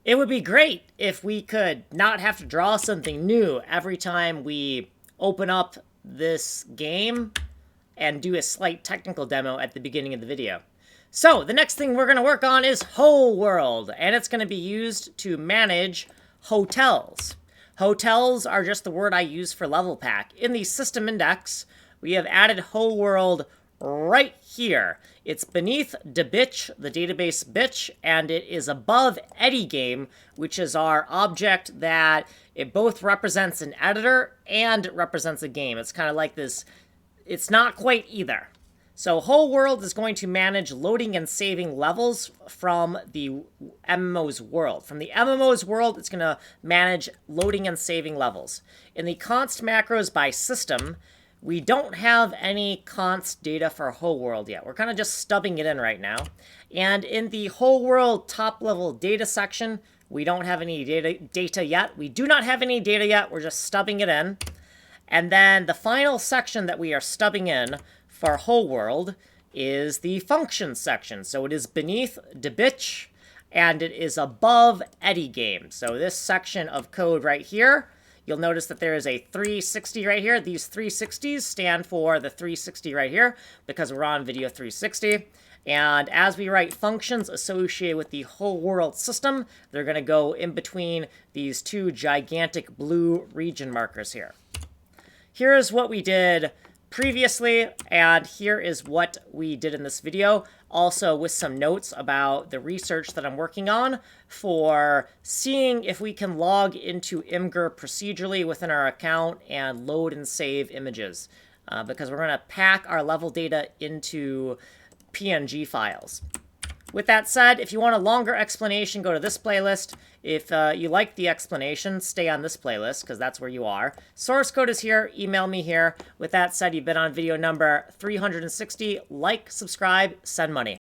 It would be great if we could not have to draw something new every time we open up this game and do a slight technical demo at the beginning of the video. So the next thing we're going to work on is Howorld, and it's going to be used to manage hotels. Hotels are just the word I use for level pack. In the system index, we have added Howorld right here. It's beneath the bitch, the database bitch, and it is above EdiGame, which is our object that it both represents an editor and represents a game. It's kind of like this. It's not quite either. So Howorld is going to manage loading and saving levels from the MMO's world. From the MMO's world, it's going to manage loading and saving levels. In the const macros by system, we don't have any const data for Howorld yet. We're kind of just stubbing it in right now. And in the Howorld top-level data section, we don't have any data yet. We do not have any data yet. We're just stubbing it in. And then the final section that we are stubbing in for Howorld is the functions section. So it is beneath the bitch, and it is above EdiGame. So this section of code right here, you'll notice that there is a 360 right here. These 360s stand for the 360 right here because we're on video 360. And as we write functions associated with the Howorld system, they're going to go in between these two gigantic blue region markers here. Here is what we did previously, and here is what we did in this video, also with some notes about the research that I'm working on for seeing if we can log into Imgur procedurally within our account and load and save images, because we're going to pack our level data into PNG files. With that said, if you want a longer explanation, go to this playlist. If you like the explanation, stay on this playlist, because that's where you are. Source code is here. Email me here. With that said, you've been on video number 360. Like, subscribe, send money.